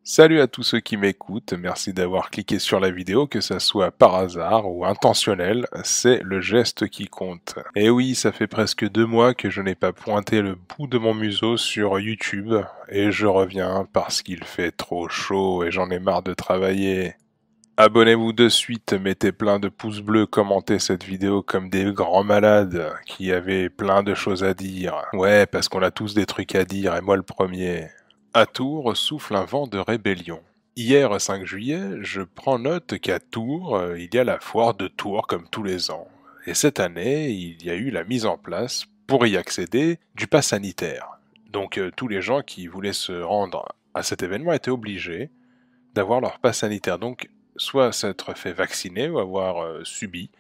Salut à tous ceux qui m'écoutent, merci d'avoir cliqué sur la vidéo, que ça soit par hasard ou intentionnel, c'est le geste qui compte. Et oui, ça fait presque 2 mois que je n'ai pas pointé le bout de mon museau sur YouTube, et je reviens parce qu'il fait trop chaud et j'en ai marre de travailler. Abonnez-vous de suite, mettez plein de pouces bleus, commentez cette vidéo comme des grands malades qui avaient plein de choses à dire. Ouais, parce qu'on a tous des trucs à dire, et moi le premier. À Tours souffle un vent de rébellion. Hier, 5 juillet, je prends note qu'à Tours, il y a la foire de Tours comme tous les ans. Et cette année, il y a eu la mise en place, pour y accéder, du pass sanitaire. Donc tous les gens qui voulaient se rendre à cet événement étaient obligés d'avoir leur pass sanitaire. Donc soit s'être fait vacciner ou avoir subi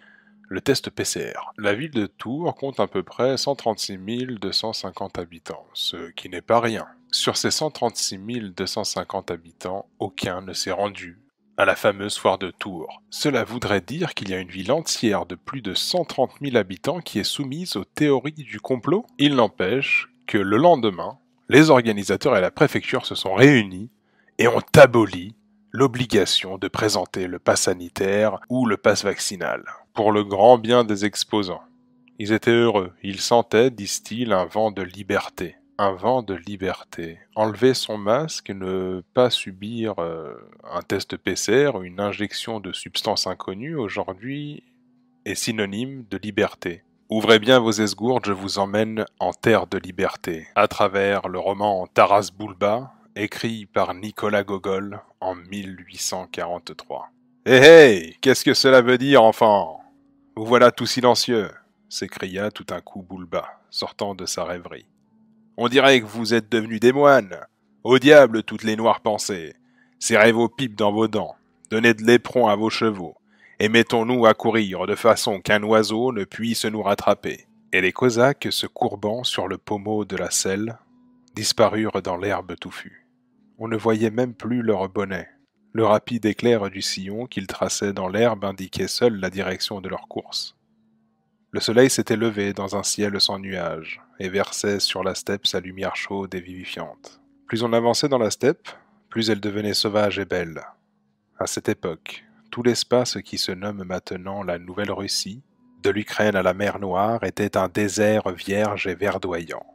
le test PCR. La ville de Tours compte à peu près 136 250 habitants, ce qui n'est pas rien. Sur ces 136 250 habitants, aucun ne s'est rendu à la fameuse foire de Tours. Cela voudrait dire qu'il y a une ville entière de plus de 130 000 habitants qui est soumise aux théories du complot. Il n'empêche que le lendemain, les organisateurs et la préfecture se sont réunis et ont aboli l'obligation de présenter le pass sanitaire ou le pass vaccinal, pour le grand bien des exposants. Ils étaient heureux, ils sentaient, disent-ils, un vent de liberté. Un vent de liberté. Enlever son masque, ne pas subir un test PCR ou une injection de substance inconnue, aujourd'hui, est synonyme de liberté. Ouvrez bien vos esgourdes, je vous emmène en terre de liberté, à travers le roman Taras Bulba, écrit par Nicolas Gogol en 1843. Hé hé, qu'est-ce que cela veut dire, enfant? Vous voilà tout silencieux, s'écria tout à coup Bulba, sortant de sa rêverie. On dirait que vous êtes devenus des moines. Au diable toutes les noires pensées. Serrez vos pipes dans vos dents, donnez de l'éperon à vos chevaux, et mettons-nous à courir de façon qu'un oiseau ne puisse nous rattraper. Et les Cosaques, se courbant sur le pommeau de la selle, disparurent dans l'herbe touffue. On ne voyait même plus leur bonnet. Le rapide éclair du sillon qu'ils traçaient dans l'herbe indiquait seul la direction de leur course. Le soleil s'était levé dans un ciel sans nuages, et versait sur la steppe sa lumière chaude et vivifiante. Plus on avançait dans la steppe, plus elle devenait sauvage et belle. À cette époque, tout l'espace qui se nomme maintenant la Nouvelle-Russie, de l'Ukraine à la mer Noire, était un désert vierge et verdoyant.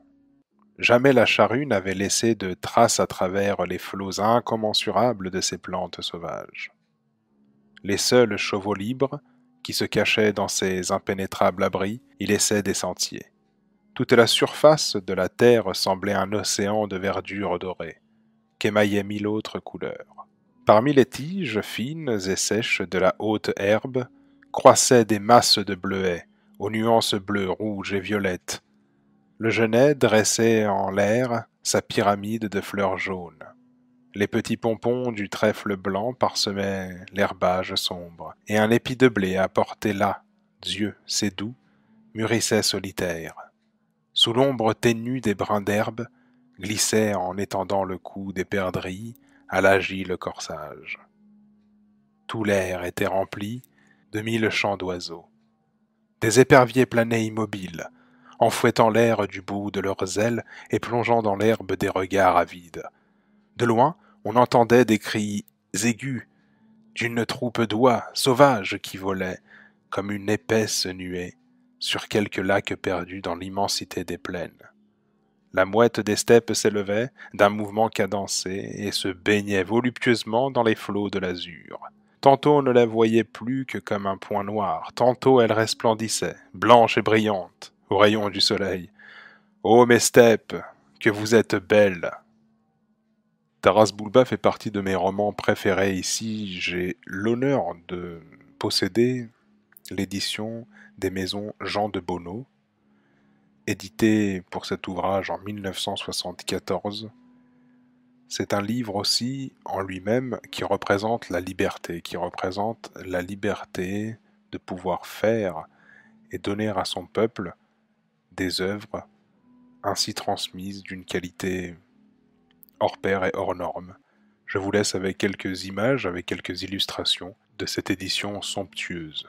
Jamais la charrue n'avait laissé de traces à travers les flots incommensurables de ces plantes sauvages. Les seuls chevaux libres, qui se cachaient dans ces impénétrables abris, y laissaient des sentiers. Toute la surface de la terre semblait un océan de verdure dorée, qu'émaillaient mille autres couleurs. Parmi les tiges fines et sèches de la haute herbe, croissaient des masses de bleuets, aux nuances bleues, rouges et violettes. Le genêt dressait en l'air sa pyramide de fleurs jaunes. Les petits pompons du trèfle blanc parsemaient l'herbage sombre, et un épi de blé apporté là, Dieu, c'est doux, mûrissait solitaire. Sous l'ombre ténue des brins d'herbe, glissaient en étendant le cou des perdrix à l'agile corsage. Tout l'air était rempli de mille chants d'oiseaux. Des éperviers planaient immobiles, en fouettant l'air du bout de leurs ailes et plongeant dans l'herbe des regards avides. De loin, on entendait des cris aigus d'une troupe d'oies sauvages qui volaient, comme une épaisse nuée, sur quelque lac perdu dans l'immensité des plaines. La mouette des steppes s'élevait d'un mouvement cadencé et se baignait voluptueusement dans les flots de l'azur. Tantôt on ne la voyait plus que comme un point noir, tantôt elle resplendissait, blanche et brillante, aux rayons du soleil. Ô mes steppes, que vous êtes belles! Taras Bulba fait partie de mes romans préférés. Ici, j'ai l'honneur de posséder l'édition des maisons Jean de Bonneau, édité pour cet ouvrage en 1974. C'est un livre aussi en lui-même qui représente la liberté de pouvoir faire et donner à son peuple des œuvres ainsi transmises d'une qualité hors pair et hors norme. Je vous laisse avec quelques images, avec quelques illustrations de cette édition somptueuse.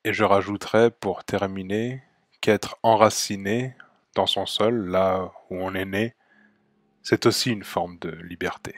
Et je rajouterais pour terminer qu'être enraciné dans son sol, là où on est né, c'est aussi une forme de liberté.